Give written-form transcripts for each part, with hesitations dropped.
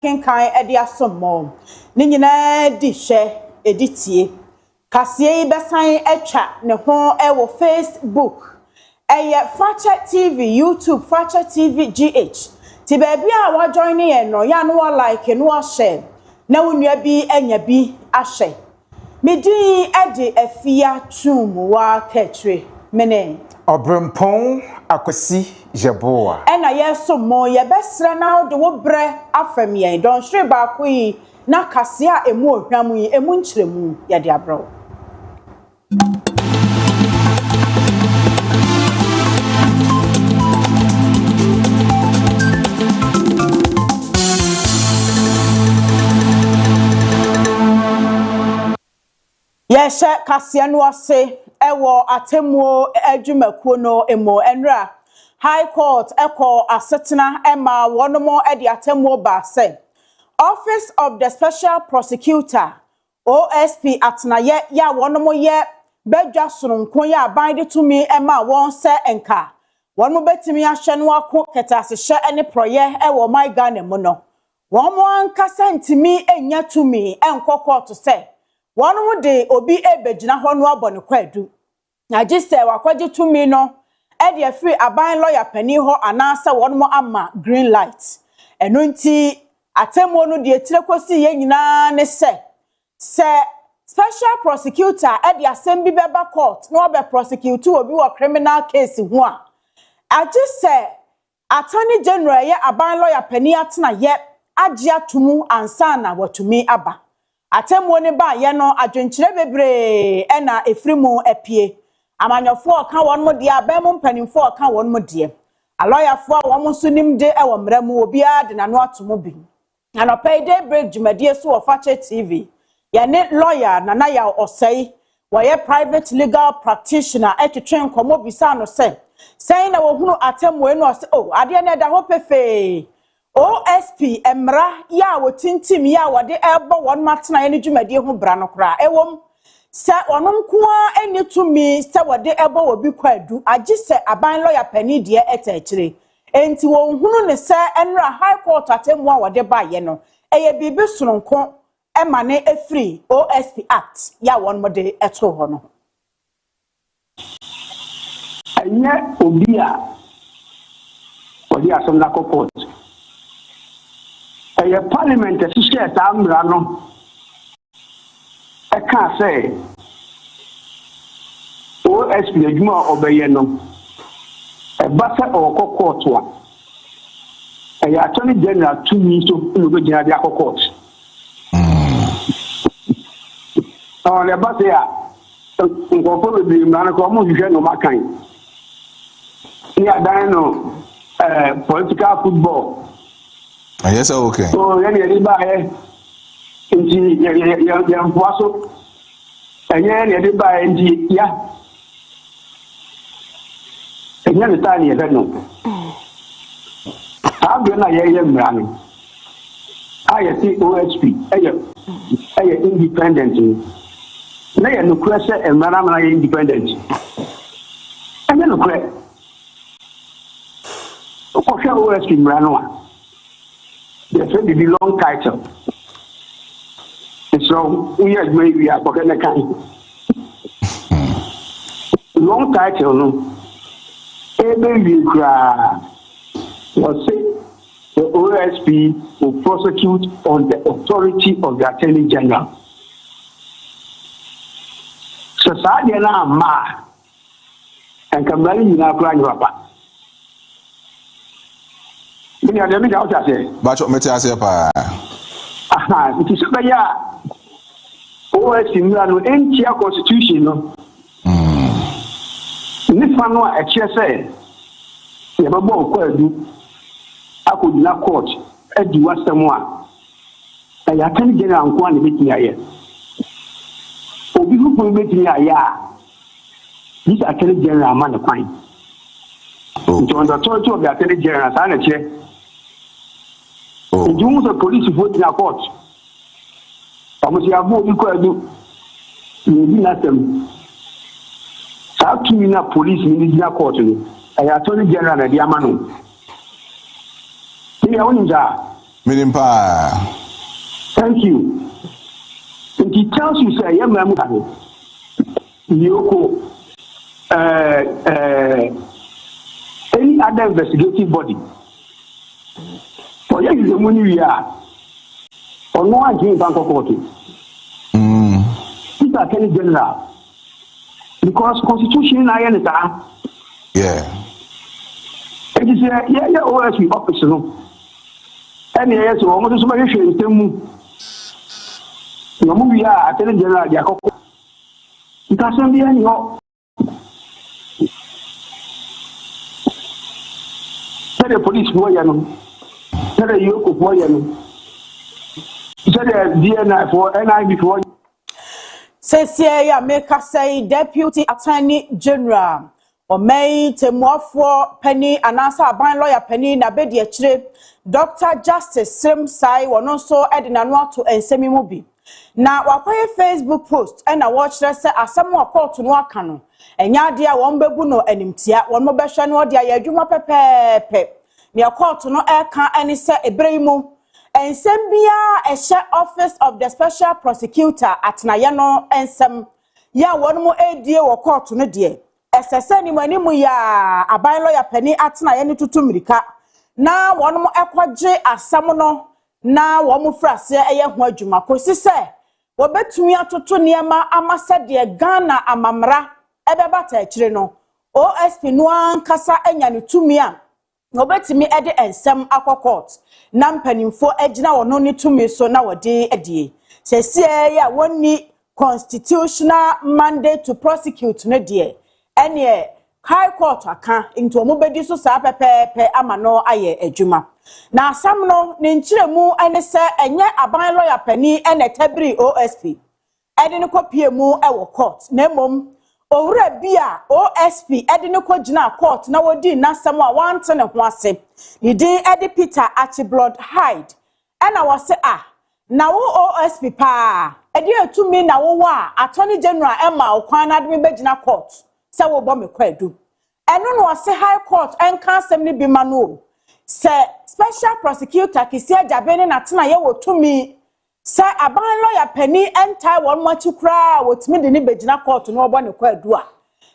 kenkan edi asomo ne nyina di hwe editie kasie besan etwa ne ho ewo Facebook Fracture TV YouTube Fracture TV GH ti baby a wa join ye no ya no wa like no wa share na wonua bi anya bi ahye medin edi AFIA tum wa Kaakyire mene Obrempong akwasi jeboa ena yeso mo ye besra na de wo bre afam ye don hwe ba ko yi na kase a emu ohwam yi emu nkyeremu ye de abro Yes, kase no ase ewo atemuo adwumakuo no emo enra High Court eko asetena ema wonomo edi atemuo ba se Office of the Special Prosecutor OSP atnaye ya wonomo ye bedwa soronko ya abande tumi ema won se enka wonomo betimi ahwe no ako ketasehye ene proye ewo my Ghana mu no womo ankasa ntimi enya tumi enkokọ to se wonomo de obi ebegyina ho no abone kwadu na gise wakwaje tumi no e de free aban lawyer pani ho anasa wonomo ama green light eno nti atemo no de tirekosi ye nyina ne se special prosecutor e de assembly beba court no be prosecute obi wo criminal case ho a agise attorney general ye aban lawyer pani atena ye agye atumu ansana watumi aba atemo ne ba ye no adwenkyere bebre e na efrimu epie amanyofo ka won mo de abemu mpanimfo ka won mo de a lawyer fo a won so nim de e wo mramu obi a de nano atomo bi anopai de break jumadie so wo Fracture TV ya ne lawyer na ya osei wo ye private legal practitioner etwetwen komo bisa no sei na wo hunu atemo enu ose ade na da ho pefe OSP emra ya wo tintim ya wo de ebo won matena ye ne jumadie ho bra no kra ewom se onom koa eni tumi se wode ebo obi kwadu agise aban lawyer pani de etakyire enti wo hunu ne se enra high court atemu a wode ba ye no eye bibi sononko ema ne efri OSP act ya won mode eto ho no enye obi a wode asomna court eye parliament sise ta amra no I can't say OSP adwuma obeye no e ba se court one e ya attorney general 2 minutes to no go general dia court le ba se ya ngo fo be mran ko mo hwe no makan ni adan no political football yes okay so yani ba nti ya mfuaso enye ne de ba nti ya enye ne tani e no abu na ye mrano ayati OSP eye independent na ye no kwese emrana na ye independent enye no kwe ko sha OSP mrano a they say the long title. So we are maybe a pocket long title no maybe was say the OSP will prosecute on the authority of the Attorney General. So Sadia na ma and Kamali na plan papa. Many of them out there. But what me say pa? Aha, it is ya OSP no entia constitution no. Ni fano a say ye ba bo ko adu akodina court adi wasemu a ya kan general anko na betini aye obi hu ko betini aye a this attorney general man the fine on the authority of the attorney general sa na che you the police vote in a court amusi abo bi ko adu ni na tem sa tumi na police ni na court ni attorney general na di amano ni ya woni ja Minimpa. Thank you. And he tells you, say, yeah, ma'am, Yoko, any other investigative body. For you, the money we are, or no one came back of court. These are Attorney General. Because Constitution, I understand. Yeah. It is yeah, OSP office, no. And yes, almost somebody should tell me. No, we are Attorney General, Jacob. It doesn't be any hope. Tell the police boy, you know. Tell the Yoko boy, you know. Tell the DNA for NI before. Says ya make us say Deputy Attorney General or May Temuafo Penny and answer ban lawyer Penny na bedi achire Dr. Justice Sim Sai won also edina no to ensemi mubi. Na wakoye Facebook post and a watch say asemu court no aka no. Enya de a won bebu no animtia won mo behwe no de ayadwuma pepepe. Ne court no eka ani se ebreimu ensem bia ehye Office of the Special Prosecutor atnaye no ensem ya wonmo edie wo court no de esese ni manimu ya aban lawyer Penny atnaye ni tutumirika na wonmo ekwaje asam no na womu frase eye ho adwuma kosi se wo betumi atoto niema amase de Ghana amamra ebebata akire no OSP no ankasa anya ne tumi a obetimi ede ensem akwa court na mpanimfo agina wono ne tumi so na wode edie sese ya woni constitutional mandate to prosecute no de ene high court aka into omobedi so sa pepepe amano aye adwuma na asam no ne nkyiremu ene se enye aban lawyer Penny ene tabri OSP ede ne kopie mu ewo court na mom owura bia OSP ede ne kogina court na wodi nasam a wante ne ho ase ni din ede Peter Archibald Hyde ena wose na wo OSP pa ede atumi na wo wa Attorney General Emma okwan na de begina court se wo bo me kwadu eno no wose high court enka asem ne bi ma no se special prosecutor kisia jabene na tena ye wo tumi se aban lawyer Penny enta won machi kra wotimi de ne begina court no obo ne kwadu a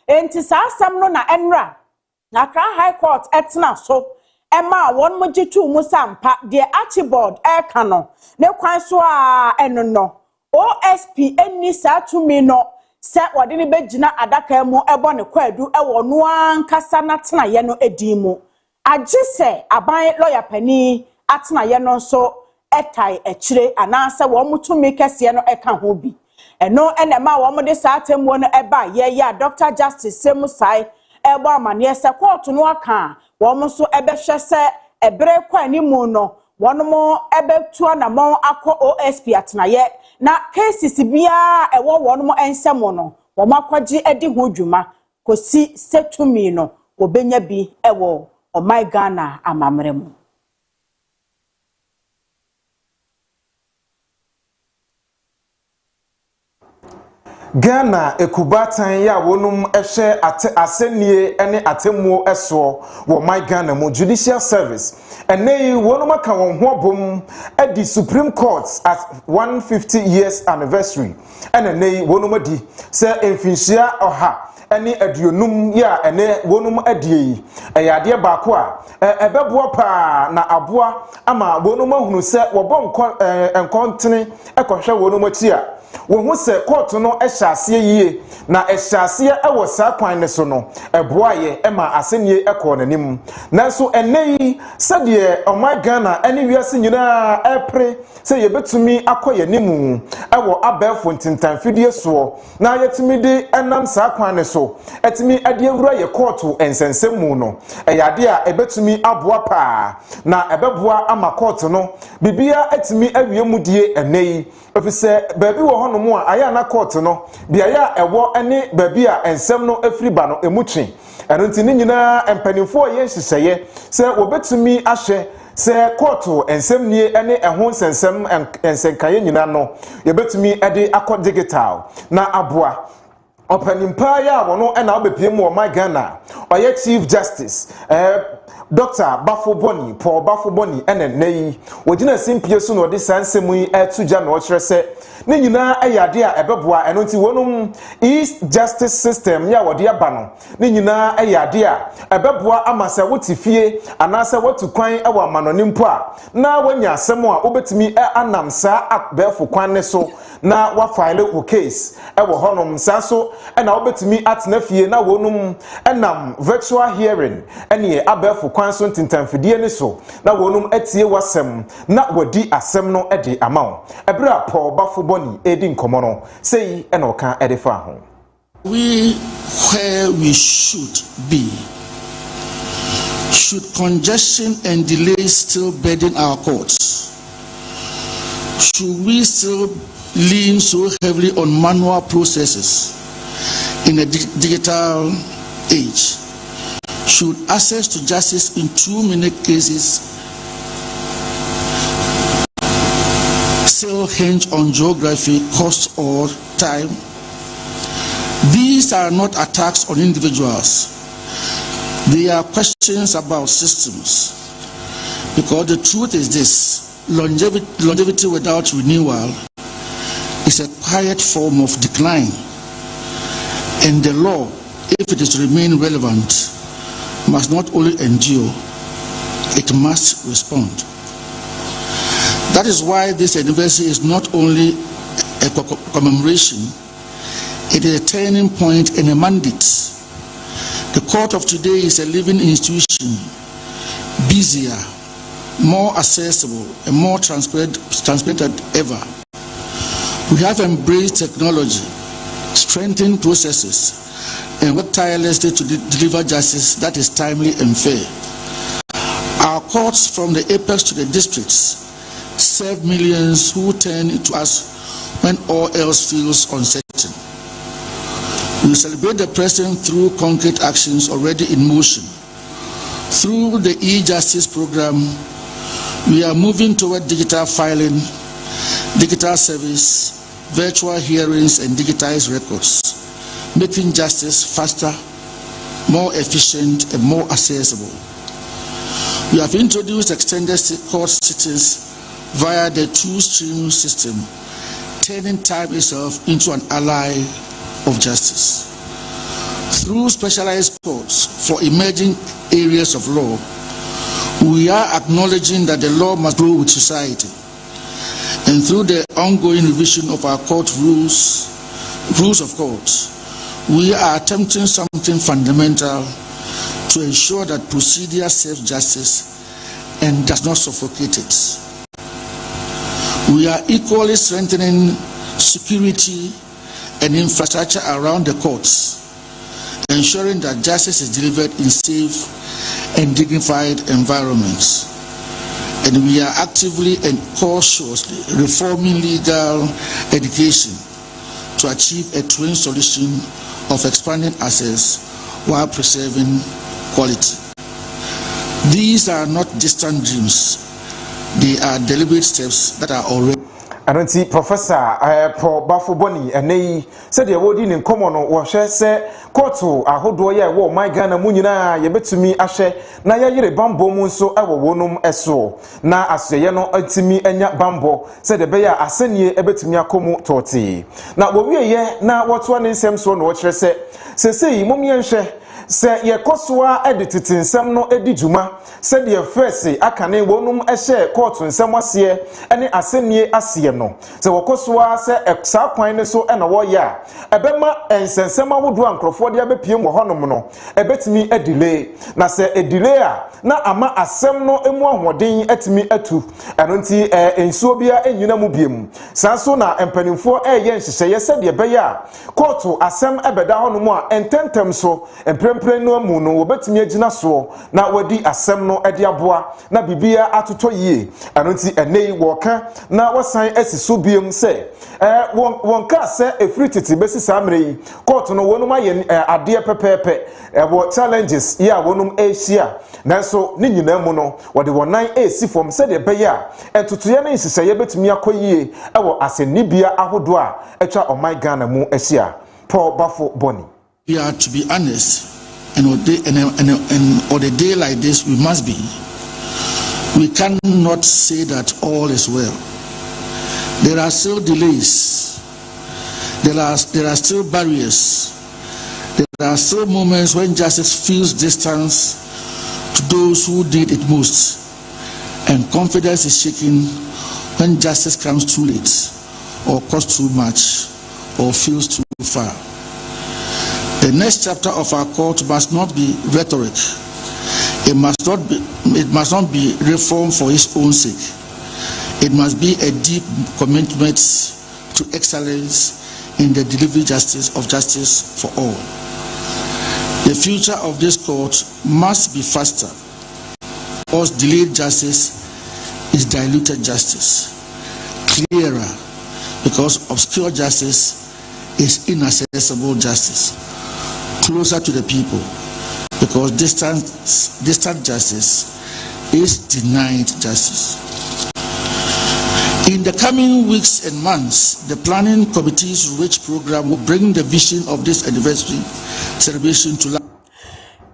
enti sa asam no na enra na kra high court etena so ema won moji tu mu sampa de Archibald eka no ne kwan so a eno no OSP eni sa tumi no se wode ne begina adaka mu ebo ne kwadu ewo no ankasa na tena ye no edimu agise aban lawyer Penny atena ye no so etai echire anansa wo mutumi kese no eka ho bi eno enema wo mode sa atemwo no eba ye ya Dr. Justice Semusai ebo amane se court no aka wo mo so ebehwe se ebre kwa ni mu no wono mo ebetu anamon akọ OSP atena ye na cases bia ewo wono mo ensemo no wo makwaji edi ho dwuma kosi setumi no obenya bi ewo o my Ghana amamremu Ghana ekubatan ya wonum ehwe asenie ene atemuo eso wo my Ghana mo judicial service enei wonum aka won ho bom edi Supreme Court at 150 years anniversary enei wonum adi se emfinhia oha ene aduonum ya ene wonum adie eyade baako a ebeboa pa na aboa ama wonum ahunu se wo bom enkontene ekohwe wonum achi a wo hu se court no ehyaase yie na ehyaase ewo saa kwan ne so no eboaye ema asenie ekọ nanim nanso enei sede oman Ghana ene wiase nyina epre se yebetumi akoye nimu ewo abefo ntintanfidie so na yetumi de enam saa kwan ne so etimi ade awura ye court ensensemu no eyade a ebetumi aboa pa na ebeboa ama court no bibia etimi awiemu die enei ofise baabi wo hono a aya na court no bia ya ewo ene baabi a ensem no afriba no emutwe eno nti ni nyina empanimfo ye nhyehyeye se wobetumi ahye se court ensem nie ene eho nsensem ensenkaye nyina no yebetumi ede akọ digital na aboa opanimpa ya wono ena obepiem wo my Ghana oye Chief Justice Dr. Bafo Boni, Paul Bafo Boni, and Nay, Wajina Simpia soon or this Sansemi at Tujan or Tresse, Nina Ayadia, Ebebwa, and Ontiwonum East Justice System, Yawadia Bano, Nina Ayadia, Ebebwa Amasa Wutifie, and Asa what to quine our Manonimpa. Now when ya somewhere over to me, Anamsa at Belfo Quaneso, now what file case, Ewa Honum Sasso, and I'll bet me at Nefie, now Wonum, and virtual hearing, and ye Abelfo Quanson Tintan Fidiane so, now Wonum etie wasem, not wadi asemno edi amount. Ebra Paul Bafo Boni, Edin Komono, say, and Oka Edifa. We where we should be. Should congestion and delays still burden our courts? Should we still lean so heavily on manual processes in a digital age? Should access to justice in too many cases still hinge on geography, cost, or time? These are not attacks on individuals. They are questions about systems. Because the truth is this: longevity without renewal is a quiet form of decline. And the law, if it is to remain relevant, must not only endure, it must respond. That is why this anniversary is not only a commemoration, it is a turning point and a mandate. The court of today is a living institution, busier, more accessible, and more transparent than ever. We have embraced technology, strengthened processes, and worked tirelessly to deliver justice that is timely and fair. Our courts, from the apex to the districts, serve millions who turn to us when all else feels uncertain. We celebrate the present through concrete actions already in motion. Through the e-justice program, we are moving toward digital filing, digital service, virtual hearings, and digitized records, making justice faster, more efficient, and more accessible. We have introduced extended court sittings via the two-stream system, turning time itself into an ally of justice. Through specialized courts for emerging areas of law, we are acknowledging that the law must grow with society. And through the ongoing revision of our court rules of courts, we are attempting something fundamental to ensure that procedure serves justice and does not suffocate it. We are equally strengthening security and infrastructure around the courts, ensuring that justice is delivered in safe and dignified environments. And we are actively and cautiously reforming legal education to achieve a twin solution of expanding access while preserving quality. These are not distant dreams. They are deliberate steps that are already. I don't see Professor Paul Bafo Boni and they said the award in common or share say Koto ahodo ye wo my Ghana mu nyina ye betumi ahye na ye yire bambo mu so ewo wonum eso na asye no atimi anya bambo said the beya asenie ebetumi akomu toti na wo wie ye na woto ne nsem so no wo kire se mom ye nhwe se ye kosoa edititi nsem no edijuma said the first akane wonum ehye court nsem ase ene asenie ase no se wokosoa se eksa kwan ne so ena wo ya ebema ensensem awodo ankrofo de abepie mo honom no ebetimi delay na se delay a na ama asem no emu ahoden atimi atu eno nti ensuo bia enyina mu biem sanso na empanimfo ye nhyehyeye se de beya court asem ebeda honom a ententem so emprempren no mu no obetimi agina so na wadi asem no ede aboa na bibia atoto yie eno nti enei woka na wasan asiso biem se wonka se efrititi besi samre court no wonum aye ade pepepe wo challenges ya wonum Asia nanso ni nyina mu no wode wonan esi form se de beya entutuye na nhyehyeye betimi akoyie ewo asenibia ahodo a etwa oman Ghana mu Asia. Paul Bafo Boni. We are to be honest, and on a day like this, we must be. We cannot say that all is well. There are still delays. There are still barriers. There are still moments when justice feels distance to those who did it most, and confidence is shaken when justice comes too late, or costs too much, or feels too far. The next chapter of our court must not be rhetoric. It must not be reform for its own sake. It must be a deep commitment to excellence in the delivery of justice for all. The future of this court must be faster, because delayed justice is diluted justice. Clearer, because obscure justice is inaccessible justice. Closer to the people, because distant justice is denied justice. In the coming weeks and months, the planning committee's rich program will bring the vision of this anniversary celebration to life.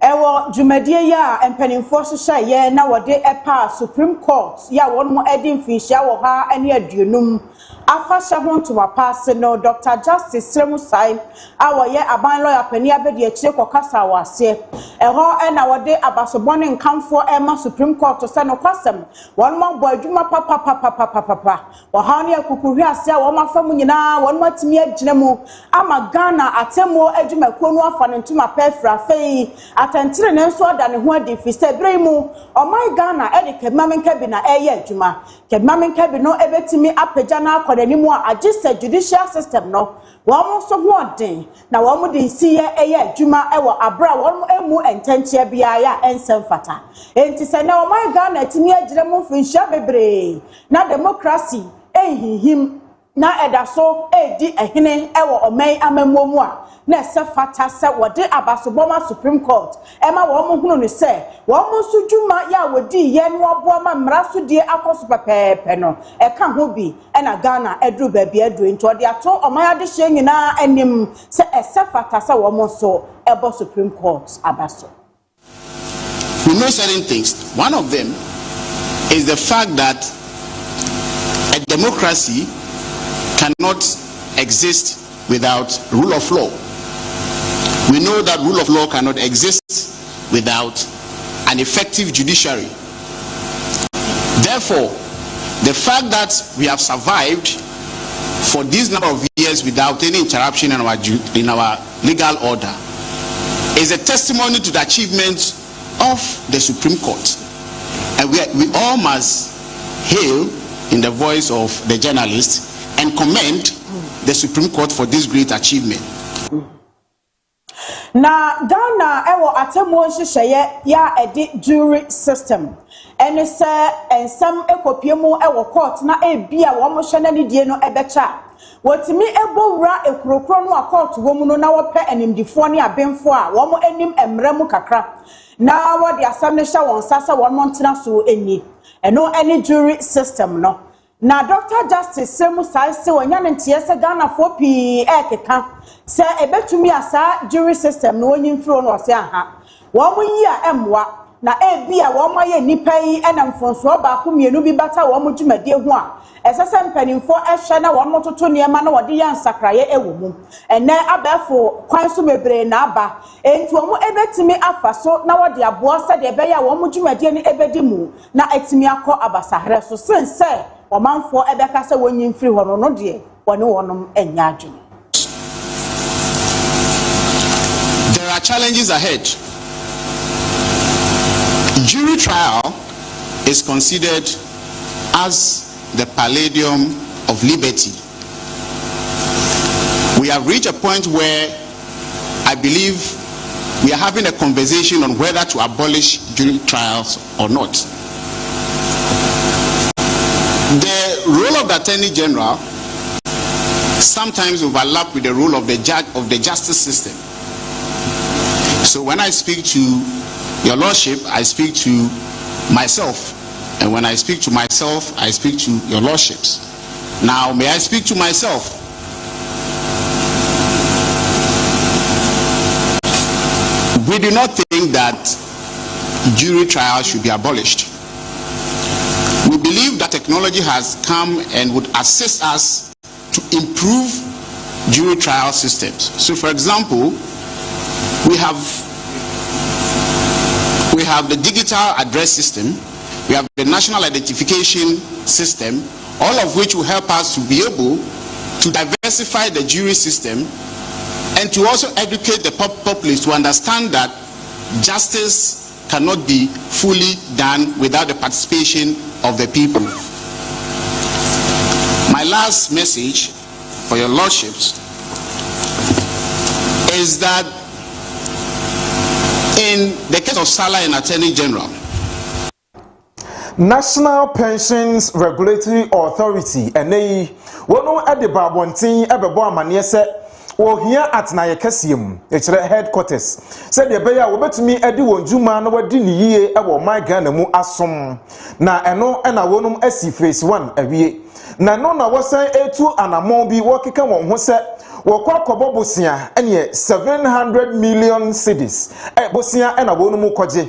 Ewo jumadie ya empanimfo hyehyɛ ye na wode epa Supreme Court ya won mo edin finhia wo ha ene aduonum afahye ho ntoma paase no Dr. Justice Sremusai awoye aban lawyer pani abedi akire kokasa wase eho na wode abasobone nkamfo ema Supreme Court se no kwasem won mo bo adwuma papa wo ha ne akukuhwe ase a wo mafamu nyina won matimi agina mu ama Ghana atemo adwuma kuonu afa ne ntoma pa fra fei atentire ne nso da ne ho adi fi se bremu omai Ghana edi kemamenka bi na eye adwuma kemamenka bi no ebetimi apagya na akwadanimu a agise judicial system no wo so ho den na wo mu de nsiye eye adwuma ewo abra wo emu entenchie bia ya ensem fata enti se na omai Ghana timi agire mu finhia bebre na democracy ehihim na edaso edi ehene ewo omai amamuomu a na se fata se wode abasoboma Supreme Court ema wo mo hunu ne se wo mo sudwuma ya wodi ye no aboama mmaraso die akoso pepepe no e ka ho bi na Ghana edru ba bia edru nti ode ato omaya de hye nyina anim se ese fata se wo mo so ebo Supreme Court abaso. We know certain things. One of them is the fact that a democracy cannot exist without rule of law. We know that rule of law cannot exist without an effective judiciary. Therefore, the fact that we have survived for this number of years without any interruption in our legal order is a testimony to the achievements of the Supreme Court. And we all must hail in the voice of the journalist and commend the Supreme Court for this great achievement. Na Ghana ewo atemo hyehyeye ya edi jury system ene se ensam ekopiemu ewo court na ebia wo mo hye na ne die no ebecha wotimi ebowura ekurokro no a court wo mu no na wo pe animdifo ne abenfo a wo mo anim emremu kakra na wo de asam ne hye won sasa wo mo ntena so eni eno any jury system no na Dr. Justice Sremusai se wonya ne ntie se Ghana fo pi ekeka se ebetumi asa jury system no onyimfiro no ose aha wo mo yi a emwa na ebia wo mo ye nipa yi enamfonso ba ko mienu bi bata wo mo dwumade hu a esese mpanimfo ehwe na wo mo toto niema na wode ya nsakraye ewo mu ene abafo kwan so mebre na aba enti wo mo ebetimi afaso na wode abo se de ebeya wo mo dwumade ni ebedi mu na etimi akọ abasahre so sense omanfo ebeka se wonyimfiri ho no de wone wonom enya adwene. There are challenges ahead. Jury trial is considered as the palladium of liberty. We have reached a point where I believe we are having a conversation on whether to abolish jury trials or not. The role of the Attorney General sometimes overlap with the role of the judge of the justice system. So when I speak to your lordship, I speak to myself, and when I speak to myself, I speak to your lordships. Now, may I speak to myself? We do not think that jury trials should be abolished. We believe that technology has come and would assist us to improve jury trial systems. So, for example, we have the digital address system, we have the national identification system, all of which will help us to be able to diversify the jury system and to also educate the populace to understand that justice cannot be fully done without the participation of the people. My last message for your lordships is that in the case of Salah and Attorney General, National Pensions Regulatory Authority NAI wono ade babontin ebebo amane se wo hia atnaye kasiem ekire headquarters said de beya wo betumi ade wonjuma na wadi ni yie ebo my Ghana mu asom na eno na wonum asi phase 1 awie na no na wosan etu anamon bi wo keka won ho se wokwa kobo bosia ene 700 million cedis bosia na wonum koje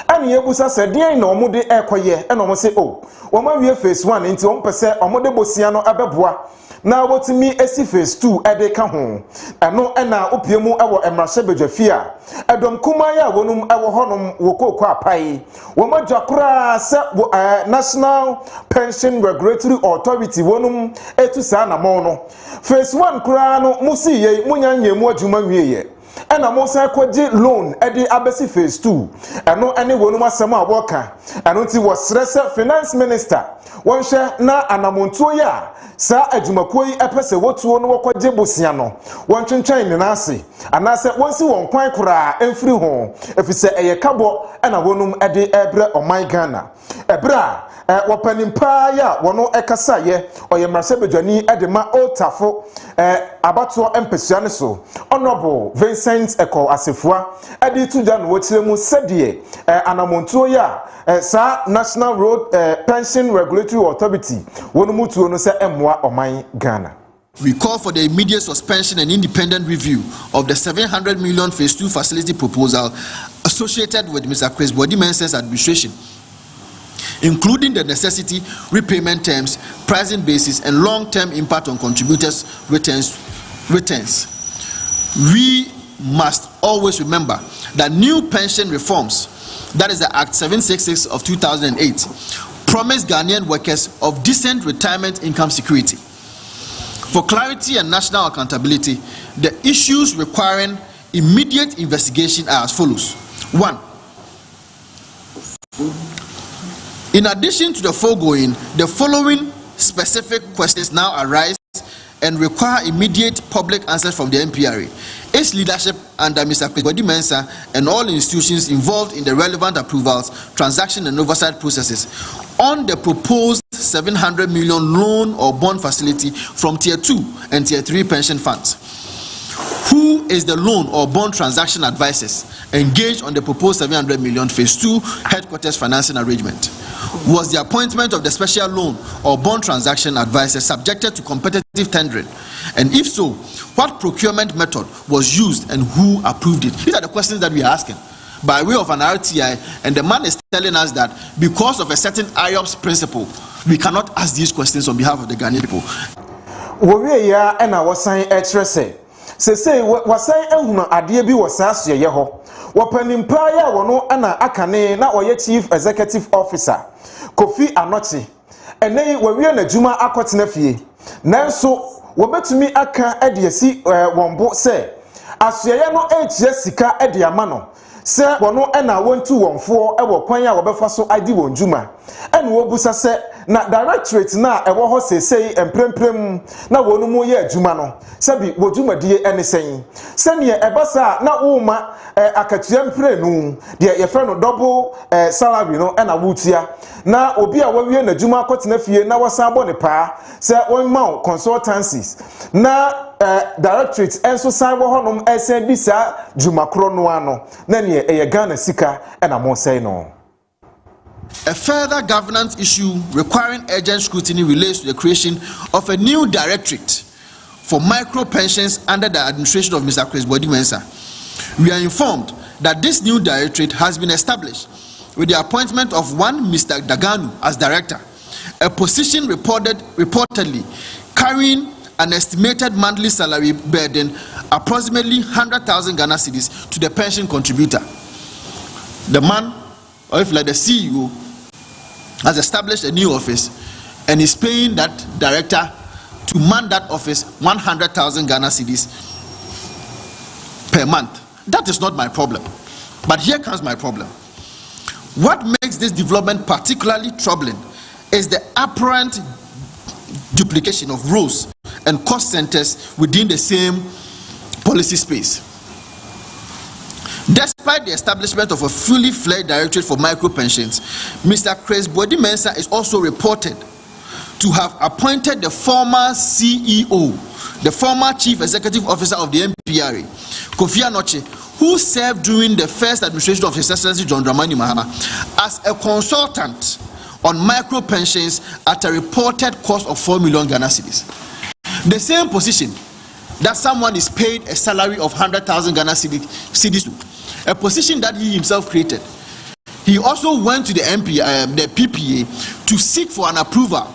ani ebusa se den na omude ekoye na omo se o wo ma wie phase 1 nti o mpese omude bosia no abeboa na wotimi esi phase 2 ede ka ho eno na opiemu ewo emrahye bedwafia edom kumaya wonum ewo honom wokoko apai wo ma dwakora se National Pension Regulatory Authority wonum etu sa na mo no phase 1 kura no musi ye munyanyemu adwuma wieye ena mo san kwaje loan ede abesi phase 2 eno ene wonum asem a woka eno nti wo srese finance minister wonhwe na anamontuo ya sa adwumakuo yi epese wotuo no wokwaje bosia no wontwentwen ne nase anase wonsi won kwan kura emfiri ho efise eye kabo ena wonum ede ebre oman Ghana ebra wopanimpa ya wono ekasa ye oyemrase bedwani ede ma otafo abato empesua ne so honorable Vincent Eko Asefua ede tuja no wotiremu sedie anamontuo ya sa National Road Pension Regulatory Authority wonumutuo no se emwa oman Ghana. We call for the immediate suspension and independent review of the 700 million phase 2 facility proposal associated with Mr. Chris Bodimensa's administration, including the necessity, repayment terms, pricing basis, and long-term impact on contributors' returns. We must always remember that new pension reforms, that is the Act 766 of 2008, promise Ghanaian workers of decent retirement income security. For clarity and national accountability, the issues requiring immediate investigation are as follows. 1. In addition to the foregoing, the following specific questions now arise and require immediate public answers from the NPRA, its leadership under Mr. Bodimensa, and all institutions involved in the relevant approvals, transaction and oversight processes on the proposed 700 million loan or bond facility from Tier 2 and Tier 3 pension funds. Who is the loan or bond transaction advisors engaged on the proposed 700 million phase 2 headquarters financing arrangement? Was the appointment of the special loan or bond transaction advisor subjected to competitive tendering? And if so, what procurement method was used and who approved it? These are the questions that we are asking by way of an RTI, and the man is telling us that because of a certain IOPS principle, we cannot ask these questions on behalf of the Ghanaian people. Woria ena wasan etrese sese wasan ehunu ade bi wasaso ye ho wopanimpa ya wono ana akane na oye chief executive officer Kofi Anochi enei wawie na juma akotena fie nanso wobetumi aka ediasi wonbo se asoye no enchie sika edi amano se wono ena wontu wonfo ewo kwan ya wobefa so adi wonjuma ene wobusa se na directorate na ewo ho sesei empremprem na wonu mu ye adwuma no sabi wodwumadie ene sen sene ebasa na woma akatua mprenu de ye fe no double salary no na wutia na obi a wawie na adwuma akotena fie na wasan bo ne pa se won ma consultancies na directorate enso san wo honom esen bisa dwumakro no ano na ne eye Ghana sika na mo sei no. A further governance issue requiring urgent scrutiny relates to the creation of a new directorate for micro pensions under the administration of Mr. Chris Bodimensa. We are informed that this new directorate has been established with the appointment of one Mr. Daganu as director, a position reportedly carrying an estimated monthly salary burden approximately 100,000 Ghana cedis to the pension contributor. The man, or if like the CEO, has established a new office and is paying that director to man that office 100,000 Ghana cedis per month. That is not my problem. But here comes my problem. What makes this development particularly troubling is the apparent duplication of roles and cost centers within the same policy space. Despite the establishment of a fully fledged directorate for micro pensions, Mr. Chris Bodi-Mensah is also reported to have appointed the former CEO, the former Chief Executive Officer of the MPRA, Kofi Anoche, who served during the first administration of His Excellency John Dramani Mahama, as a consultant on micro pensions at a reported cost of 4 million Ghana cedis. The same position that someone is paid a salary of 100,000 Ghana cedis to, a position that he himself created. He also went to the PPA to seek for an approval,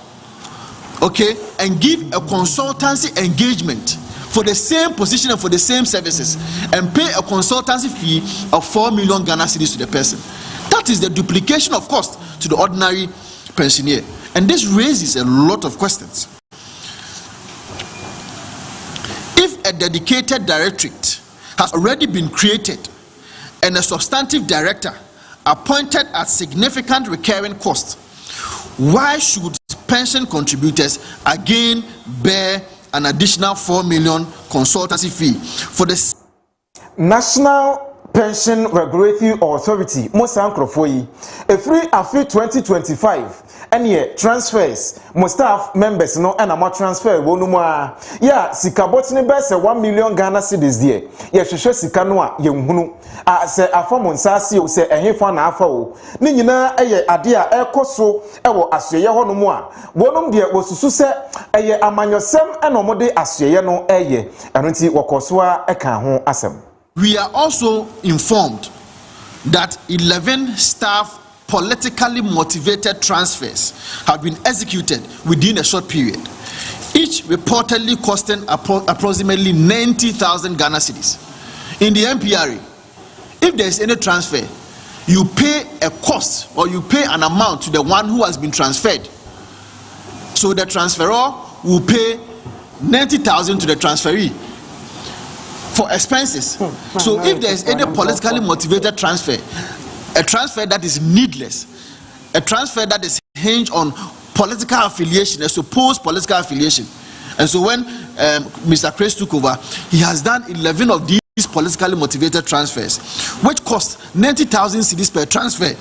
okay, and give a consultancy engagement for the same position and for the same services, and pay a consultancy fee of 4 million Ghana cedis to the person. That is the duplication of cost to the ordinary pensioner, and this raises a lot of questions. If a dedicated directorate has already been created and a substantive director appointed at significant recurring cost, why should pension contributors again bear an additional 4 million consultancy fee for the National Pension Regulatory Authority? Musa Nkrofo every AFIA 2025 and transfers mo staff members no and mo transfer wonu mu a ya sika botini be se 1 million Ghana cedis there ye hwehwe sika no a ye nhunu a se afom nsase o se ehefo na afa o ni nyina eye ade a ekoso ewo asoye ho no mu a wonum de wosusu se eye amanyosem ena omode asoye no eye eno nti wokoso a eka ho asem. We are also informed that 11 staff politically motivated transfers have been executed within a short period, each reportedly costing approximately 90,000 Ghana cedis. In the MPRA, if there is any transfer, you pay a cost or you pay an amount to the one who has been transferred. So the transferor will pay 90,000 to the transferee for expenses. So if there is any politically motivated transfer, a transfer that is needless, a transfer that is hinged on political affiliation, a supposed political affiliation, and so when Mr. Chris took over, he has done 11 of these politically motivated transfers, which cost 90,000 cedis per transfer,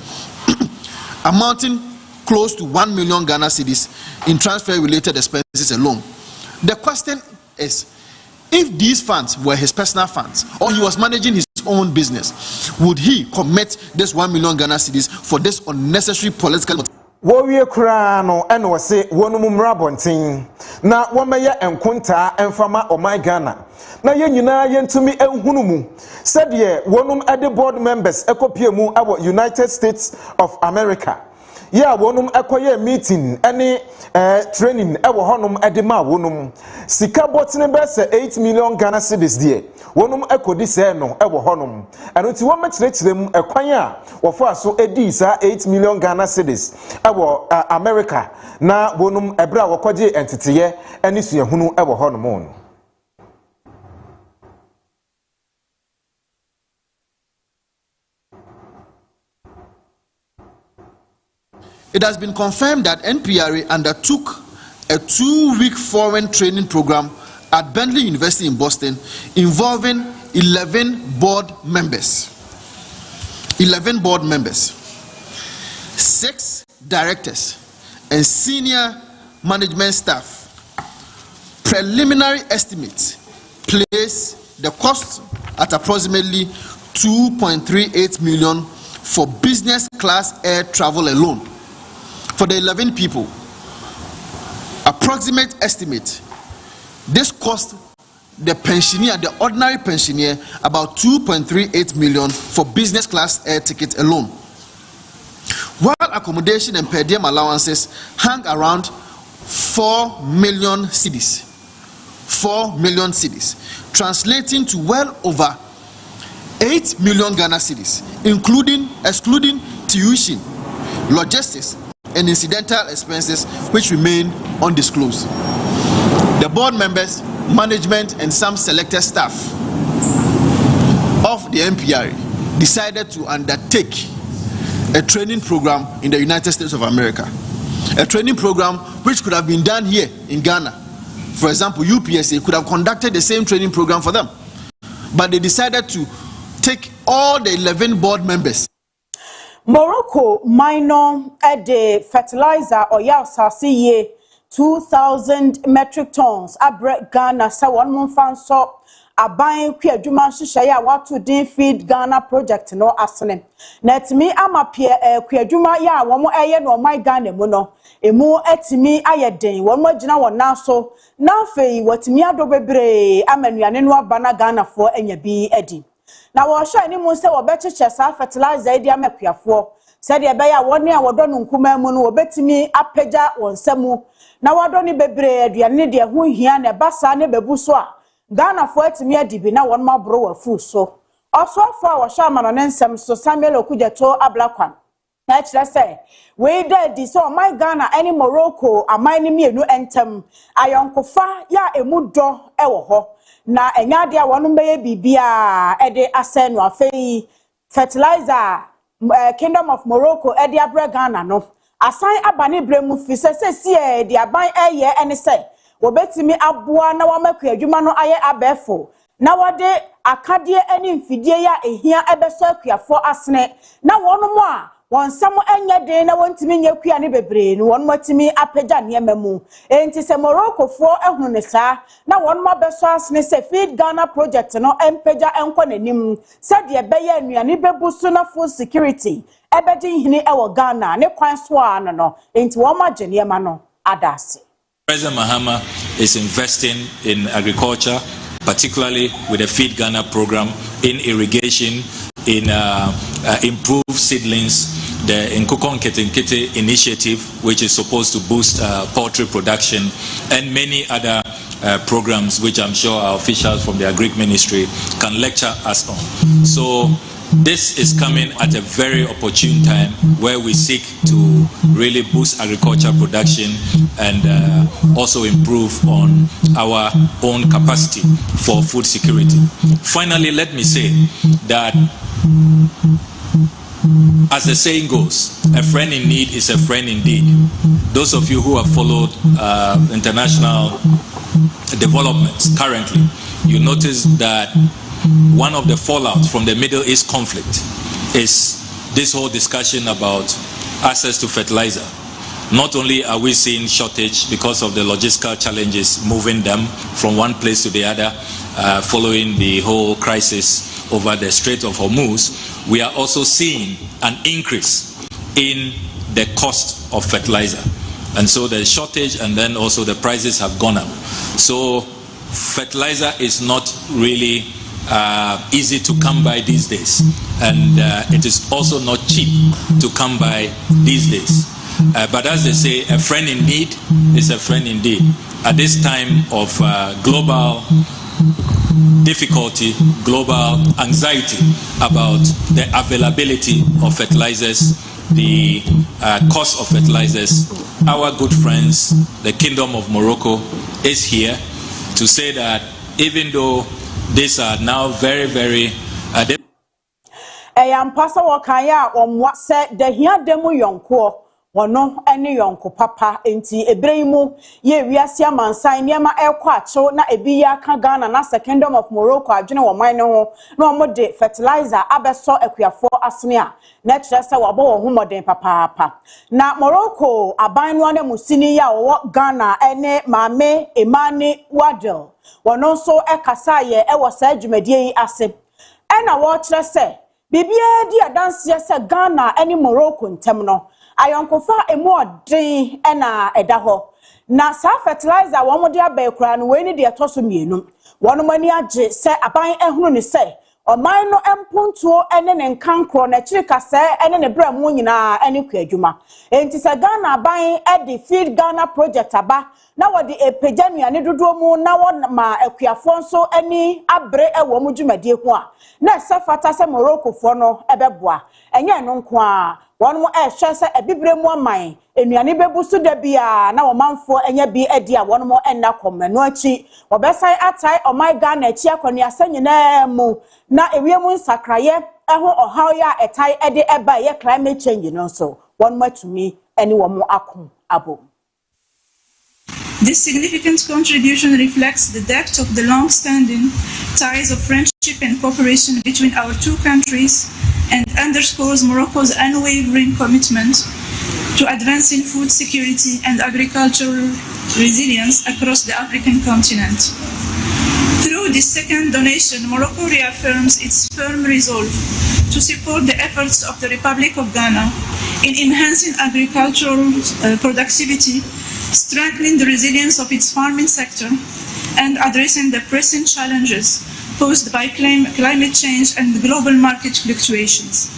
amounting close to 1 million Ghana cedis in transfer-related expenses alone. The question is, if these funds were his personal funds or he was managing his own business, would he commit this 1 million Ghana cedis for this unnecessary political? Wowie kura no ene wose wonu mumra bonten na womeye enkonta emfama omai Ghana na ye nyina yentumi enhunu mu said wonum ede board members ekopie mu awo United States of America. Yeah, wonum ekoye meeting any training ewo honum edema wonum sika botine be se 8 million Ghana cedis die wonum ekodi se no ewo honum eno ti wo machirechirem ekwan a wofo aso edi sa 8 million Ghana cedis ewo America na wonum ebra wokoje entiteye eni suahunu ewo honum on. It has been confirmed that NPRA undertook a 2-week foreign training program at Bentley University in Boston involving 11 board members. 11 board members, 6 directors, and senior management staff. Preliminary estimates place the cost at approximately 2.38 million for business class air travel alone. For the 11 people, approximate estimate, this cost the pensioner, the ordinary pensioner, about 2.38 million for business class air ticket alone. While accommodation and per diem allowances hang around 4 million cedis. 4 million cedis, translating to well over 8 million Ghana cedis, excluding tuition, logistics, and incidental expenses which remain undisclosed. The board members, management, and some selected staff of the MPRA decided to undertake a training program in the United States of America. A training program which could have been done here in Ghana. For example, UPSA could have conducted the same training program for them. But they decided to take all the 11 board members. Morocco minor the fertilizer or yasasi 2,000 metric tons abre Ghana sa one month fan so aban kwi adwuma hyehyɛ ya wato din feed Ghana project no asene na etimi amapie kwi adwuma ya wo mo eye no my Ghana mu no emu etimi ayeden wo mo gina wo naso na fei watimi ado bebre amanuane no abana Ghana fo anya bi edi na wo hye ni mu se wo becheche sa fertilizer edi amakuafo se de be ya woni a wodo no nkuma mu no wo betimi apagya wonsemu na wodo ni bebre aduane de ho hia na basa ne bebu so a Ghana fo etimi adibi na won mabro wa fu so osofo a wo hye amano ne nsem so Samuel Okudjeto Ablakwan na kire se we dey so my Ghana any Morocco amani mienu entem ayonkofa ya emudo ewo ho na enyade a wonu meye bibia ede asenu afei fertilizer Kingdom of Morocco ede abre Ghana no asan abane bremu fi se de aban eye ene se wobetimi aboa na wamaku adwuma no aye abefo na wode akade ani mfidie ya ehia ebeso akuafo asene na wonu mo a wonsam enye de na wontimi nyakua ne bebre no wonu matimi apagya ne emamu enti se Morocco fo ehunu ne saa na wonu mabeso asene se feed Ghana project no empagya enko nanim se de beye anuane bebusu na food security ebedi hini ewo Ghana ne kwan so no enti wo magye ne ema no adase. President Mahama is investing in agriculture, particularly with the Feed Ghana program, in irrigation, in improved seedlings, the Nkukon Ketenkete initiative, which is supposed to boost poultry production, and many other programs which I'm sure our officials from the Agric Ministry can lecture us on. So this is coming at a very opportune time where we seek to really boost agriculture production and also improve on our own capacity for food security. Finally, let me say that, as the saying goes, a friend in need is a friend indeed. Those of you who have followed international developments currently, you notice that one of the fallouts from the Middle East conflict is this whole discussion about access to fertilizer. Not only are we seeing shortage because of the logistical challenges moving them from one place to the other following the whole crisis over the Strait of Hormuz, we are also seeing an increase in the cost of fertilizer. And so the shortage and then also the prices have gone up. So fertilizer is not really easy to come by these days, and it is also not cheap to come by these days. But as they say, a friend in need is a friend indeed. At this time of global difficulty, global anxiety about the availability of fertilizers, the cost of fertilizers, our good friends, the Kingdom of Morocco, is here to say that even though these are now very, very Pasa wakaya omwa se de hia demu yonko wono ene yonko papa enti ebreimu ye wiase amansan niema ekọ acho na ebi ya ka Ghana na Kingdom of Morocco adwene wo man ne ho na omo de fertilizer abeso akuafo asene a na kire se wabo wo homoden papa na Morocco aban no na musini ya wo Ghana ene mame Emani Wadel wono so ekasa ye ewo sa adwumadie yi ase ena wo kire se bibia di adanse se Ghana ene Morocco ntem no ayonkofa emu odin ena eda ho na sa fertilizer wɔn mo de abɛkura no we ni de ɛtɔ so mienu wɔn mo ani agye sɛ aban ehunu ne sɛ ɔman no empuntuo ene ne nkankro na kyiri kase ene ne bra mu nyinaa ene kwa adwuma enti sɛ Ghana aban de feed Ghana project aba na wɔde epagya nuane dodo mu na wɔn ma akuafo nso ani abre ɛwɔ mu dwumadie ho a na sɛ fata sɛ Morocco fo no ɛbɛboa enye no nko a wɔn mo ɛhwɛ sɛ ebibre mu aman enuane bebu so da bia na wɔmanfo enye bi edi a wɔn mo enna kɔmano akyi wɔbɛsan atai ɔman Ghana akyi akɔne asanyina mu na ewie mu nsakraye ɛho ɔhaw ya ɛtai ɛde ɛba ye climate change no so wɔn mo atumi ɛne wɔn mo akom abo. This significant contribution reflects the depth of the long-standing ties of friendship and cooperation between our two countries and underscores Morocco's unwavering commitment to advancing food security and agricultural resilience across the African continent. Through this second donation, Morocco reaffirms its firm resolve to support the efforts of the Republic of Ghana in enhancing agricultural productivity, strengthening the resilience of its farming sector, and addressing the pressing challenges posed by climate change and global market fluctuations.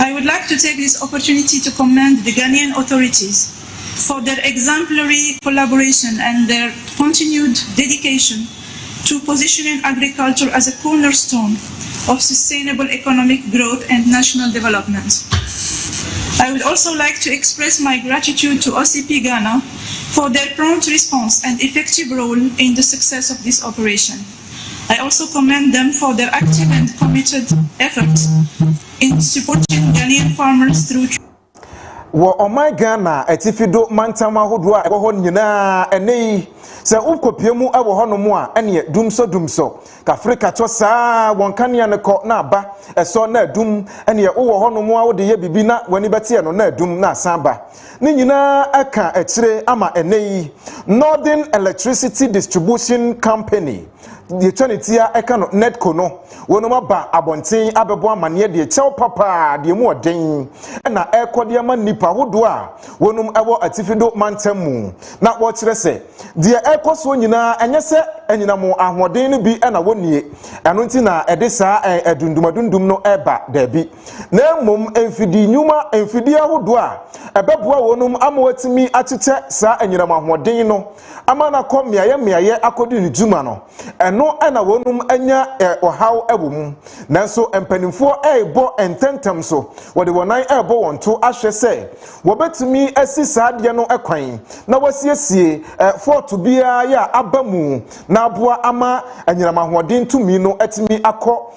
I would like to take this opportunity to commend the Ghanaian authorities for their exemplary collaboration and their continued dedication to positioning agriculture as a cornerstone of sustainable economic growth and national development. I would also like to express my gratitude to OCP Ghana for their prompt response and effective role in the success of this operation. I also commend them for their active and committed efforts in supporting Ghanaian farmers through. Oh my Ghana, etifido mantama hodwa ebo ho nyina enei se ukopiemu ebo ho no mu a ene dumso ka Africa cho saa won kanea ne ko na aba eso na adum ene wo ho no mu a wo de ye bibi na wani bete no na adum na asamba ni nyina aka akire ama enei Northern Electricity Distribution Company the Chanitia ekano netco no wonoma ba abonten abebo amane de chew papa de mu oden na ekode ma nipa hodo a wonum ewo atifido mantamu na wo kire se de ekoso nyina enye se anyina mo ahoden no bi na wonie eno nti na ede saa edundumadundum no eba da bi na mom emfidi nyuma emfidi ahodo a ebeboa wonum amawatimi achiche saa anyina mo ahoden no amana kom miaye akodi ni juma no no ana wonum anya ohaw ebum nanso empanimfo ebo ententem so wode wonan ebo wonto ahwe se wobetumi asisa de no ekwan na wasiesie fort bia ya abamu na aboa ama anyirama hoden tumi no atimi akọ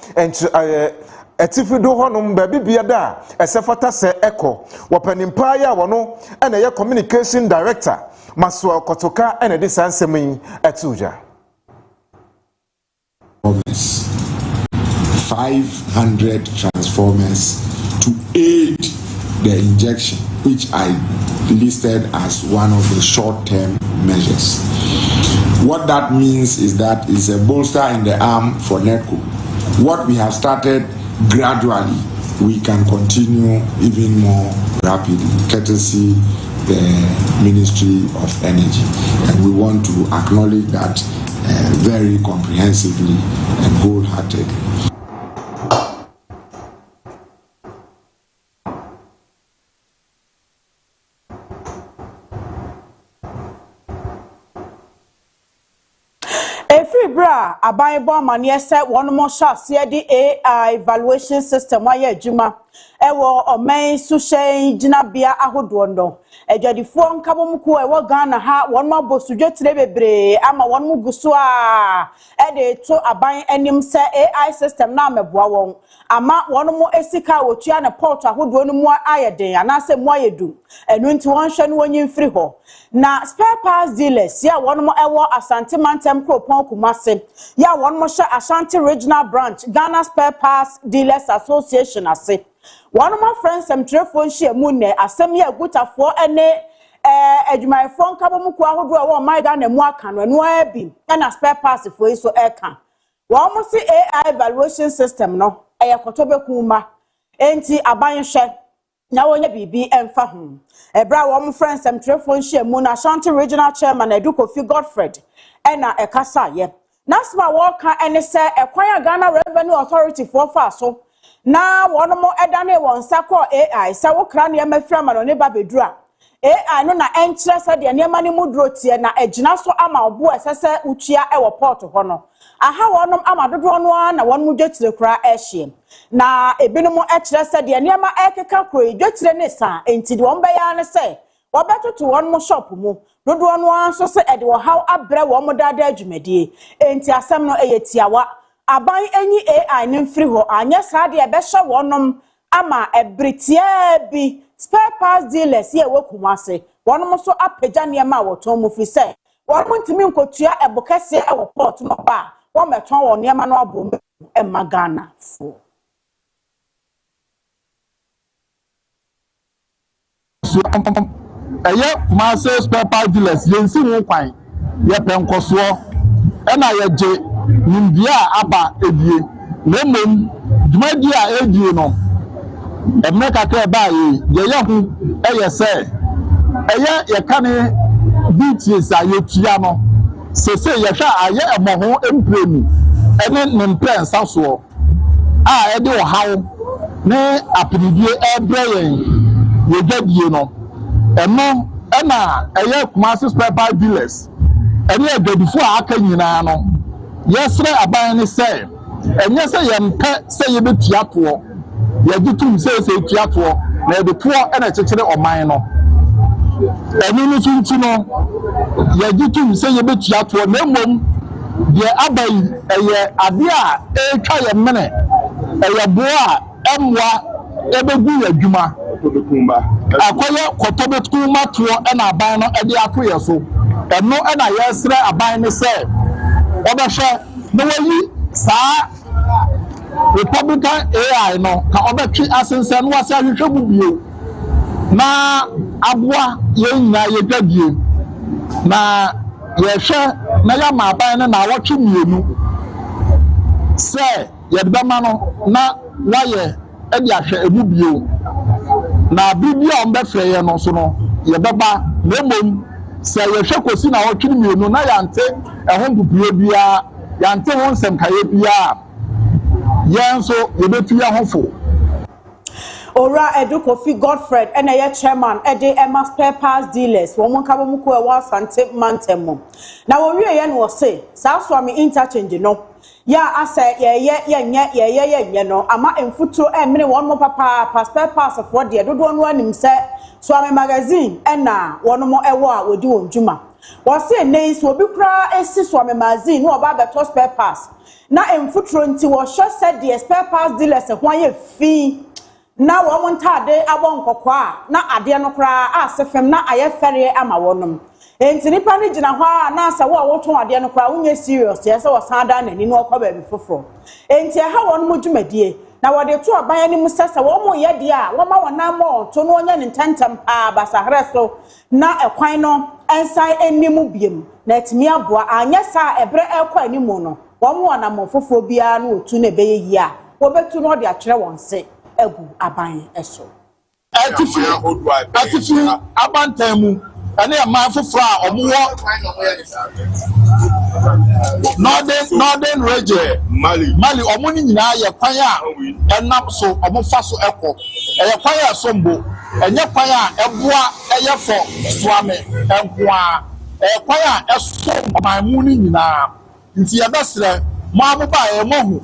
etifido honum ba bibia da esefata se eko wopanimpa ya wono ana ye communication director maso kotoka ene de sansemi etuja 500 transformers to aid the injection, which I listed as one of the short-term measures. What that means is that it's a bolster in the arm for NECO. What we have started gradually, we can continue even more rapidly, courtesy the Ministry of Energy. And we want to acknowledge that very comprehensively and wholeheartedly. Bra abaybo amane se won mo hye di AI evaluation system wa ya adwuma ewo omen sushen ginabia ahodo ndo adwadifo nkabomku ewo Ghana ha won mo bosudwetire bebre ama won mo guso a de to aban anim se AI system na meboa won ama won mo esika wotua ne port ahodo no mu ayeden anase mu ayedu enu nti won hwe no wonyimfiri ho na spare parts dealers ya won mo ewo Asante Mantem Kropon Kumase ya won mo hye Ashanti Regional Branch Ghana Spare Parts Dealers Association ase won mo friends emtrefo hye mu ne asem ya gutafo ene adwumayfo nkabomku ahodo a won my Ghana mu aka no enu abi na spare parts fo iso eka won mo si AI evaluation system no eyekoto bekuma enti aban hye na wonya bibi emfa ho ebra wo friends emtrefo nhia mu na Ashanti regional chairman Kofi Godfred ena ekasa ye nasma wo ka ene se ekwan Ghana Revenue Authority for fa so na wono mo edane won sako AI se wo kra ne mafira ma no ne ba bedura AI no na enkyere se de ne ma ne mudro tie na agina so ama obo esese utua e wo port ho no aha wonom ama dodo no na won mu dwetire kra ehye na ebinom ekire se de ne ma ekeka kro dwetire ne sa enti de won beya ne se wo betoto won mo shop mu dodo no so se e de wo haw abre wo mo dada adwumadie enti asem no eyetiawa aban enyi AI ne mfiri ho anya sa de ebe hye wonom ama ebritia bi spare parts dealers ye wokumase wonom so apagya ne ma woton mu fi se won ntimi nkotua ebokese e wo port no ba won meton won ne ma no abom e magana fo eye kumase spare parts dealers yensi ho kwan ye penkoso e na ye je nimbia aba edie na mom dwumadi a edie no emeka ka ba ye hu eye se eye ye kane BTS ayetua no se ye hwa aye emoho empremu ene nempren saso a ede wo hawo ne apidie ebre yen ye gadie no eno ena eye kumase spare part dealers ene agadufo a aka nyina no yesre aban ne se enye se ye mpe se ye betua to ye gitum se tua to na ye beto ena chekere oman no enu no sunti no ye gitum se ye betua to na mom de abai eye ade a etwa ye mene eye bo a emwa ebegu adwuma akoye kotobetuma to ena aban no ede akoye so eno ena yesre aban ne se obehwe no wayi saa Republican AI no ka obetwi asense no wase ahwehwe bubie na aboa ye nyina ye dwadie na yehwe na ya maban ne na wotwe mienu se ye debama no na waye e dia hwe ebubie na bibia ombefre ye no so no ye beba na mom se yehwe kosi na wotwe mienu na yante ehon bubie bia yante won sem kaye bia yenso yebetu ya hofo Ora Kofi Godfred ena ye chairman ede Emma spare parts dealers wo monka bo muko e wa Asante mantemo na wo wie ye no se sa so me interchange no ya asa ye no ama emfuto emene won mo papa spare parts for de dodo no anim se so ame magazine ena won mo ewo a wodi won djuma wo se nei so obi kra esi so ame magazine no oba beto spare parts na emfutro nti wo hwe se de spare parts dealers ho aye fi na wo montade abonkokwa na ade no kra asefem na ayefere ama wonom enti nipa ne gina ho na asa wo woton ade no kra wonye serious ye se wo sada na ni no okwa ba bi foforo enti ha wonom djumadie na wo de to aban ni musasa wo mo ye de a wo ma wona mo to no onya ntentam pa basahre so na ekwan no ensan enimu biem na etimi aboa anya sa ebre ekwa animu no wo mo na mo foforo bia na otu na beye yi a wo betu no de akere won se egu aban eso atifi abantamu ene ya man foforo a omuwo northern region mali omuni nyina ye kwan a enam so omufa so eko eye kwan a sombo enye kwan a eboa eye fo suame enkoa kwan a eso mamu ni nyina nti ya besre mo abuba e mohu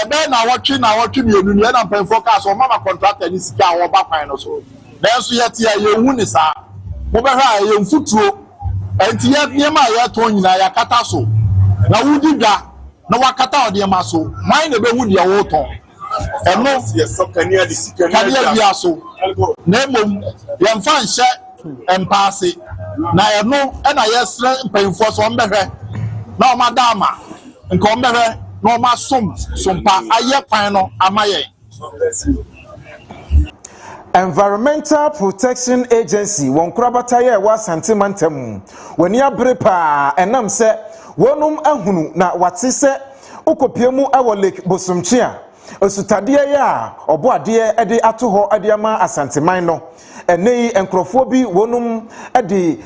be na watwi mienu ni na mpan focus o mama contractor ni sika wo ba kwan no so nanso yete ya yehu ni sa mo be hwa ye mfuturo enti ya niema ya to nyina ya kata so na wudi dwa na wakata ode ma so man na be hu dia wo ton eno ye so kania di sika kania bia so na mom ye mfa nhyɛ empase na eno na yesre mpanfo so mbehwe na o madama nko mbehwe no ma sompa aye kwan no amaye. Environmental Protection Agency won krabata ye wa Asante mantem wani abrepa enam se wonum ahunu na wate se okopiemu ewo Lake Bosomchia osutadeɛ ya oboadeɛ ede ato ho ade ama asanteman no enei enkrofo bi wonum ede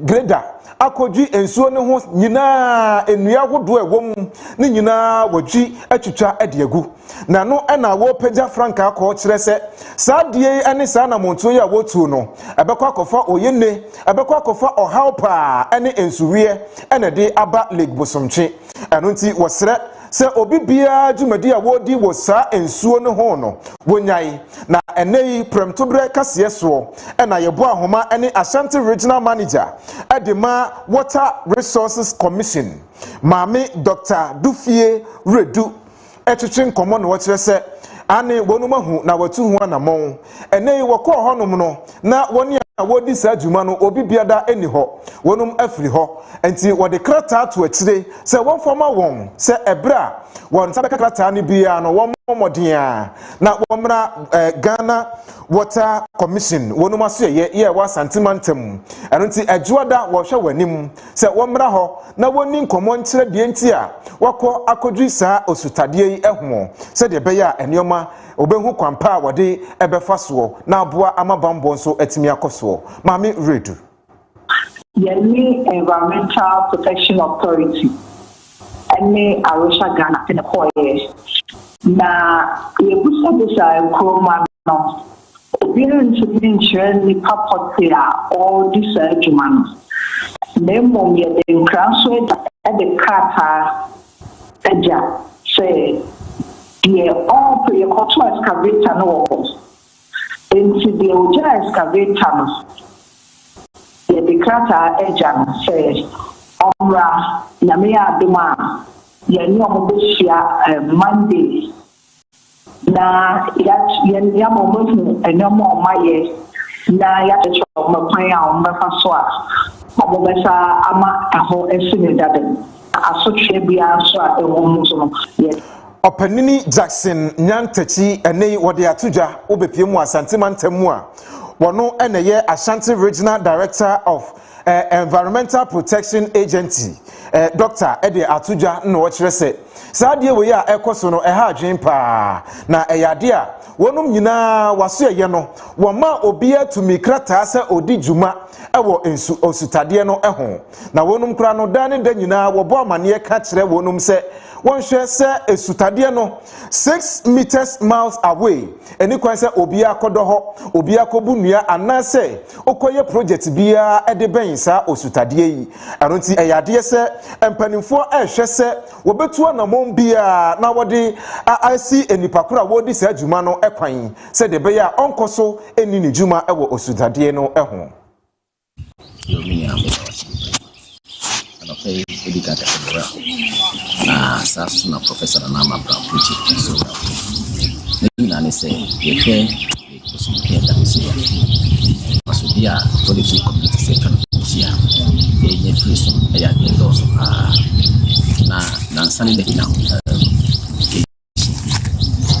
grader akodwi ensuo ne ho nyina enua hodo ewom ne nyina wadwi atwitwa ade agu na no na wo pagya franka akọ kyerɛ sɛ saadie ane saa na monto ya wotu no ebekwa kofa oyenne ebekwa kofa ohawpa ane ensuwie ene de aba lake bosomtwe eno nti wosrɛ sɛ obi bia dwumadi a wodi wo saa ensuo ne ho no wonyai na enei premtobre kase so ena yebo ahoma ene Ashanti Regional Manager edema Water Resources Commission Mami Dr. Dufie Redu etwetwe nkomo no wɔkyerɛ sɛ ane wonumahu na watu hu anamon enei wɔkɔ hɔnom no na wɔne a wodi saa dwuma no obi biada eni hɔ wonum afiri hɔ enti wɔde krata to akyire sɛ wɔmfoma wɔn sɛ ebra wɔn tabeka krata ne bia no wɔn momodia na wɔmra Ghana Water Commission wonum aso ye wa santimantem eno nti adwoada wɔhwɛ w'anim sɛ wɔmra hɔ na woni nkomo nkyerɛ die nti a wɔkɔ akodwi saa osutade yi eho sɛ de beya enioma obenhu kwampa wɔde ebefa so na aboa amabambo nso atimi akoso Mami Redu Yeni Environmental Protection Authority ene Arusha Ghana in koye na yebusa nkroma no obiro ntumi nkyerɛ nipa pɔte a ɔdi saa adwuma no na mmom yɛde nkra nso ɛde krataa agya sɛ deɛ ɔpɛ yɛkɔto excavator no wɔ hɔ nti deɛ ogya excavator no yɛde krataa agya no sɛ ɔmmra nyame yɛ adom a yɛne ɔmo bɛhyia Monday na ya momu enyomo omaye na ya techo mpan a ombefa so a obobesa ama aho esine daden asotwe bia so a ewom so no Opanini Jackson Nyantachi enei wode atudwa obepie mu asantemantamu a wono eneye Ashanti Regional Director of Environmental Protection Agency Dr. Ede Atudwa no wɔkyerɛ sɛ saadie we ya ekoso no ɛha adwen pa na ɛyade a wonum nyina waso ɛyɛ no wɔma obia tumi krataa sɛ odi dwuma ɛwɔ ensu osutade no ɛho na wonum kra no dan ne da nyina wɔbɔ amane ka kyerɛ wonum sɛ wɔnhwɛ sɛ esutade no 6 meters miles away eni kwan sɛ obia akɔdɔ hɔ obia akɔbu nua anase okoye project bia ɛde bɛn saa osutade yi ɛno nti ɛyade sɛ empanimfo ɛhwɛ sɛ wɔbetu anamon bia na wɔde asi enipakora wɔdi saa dwuma no ɛkwan sɛ de bɛyɛ a ɔnkɔso eni ne dwuma ɛwɔ osutade no ɛho na sasuna professor na mabra preach so na ne say ye hwe so ke da so ya so dia policy community sector sia ye nye free so ya de loss na nsane de na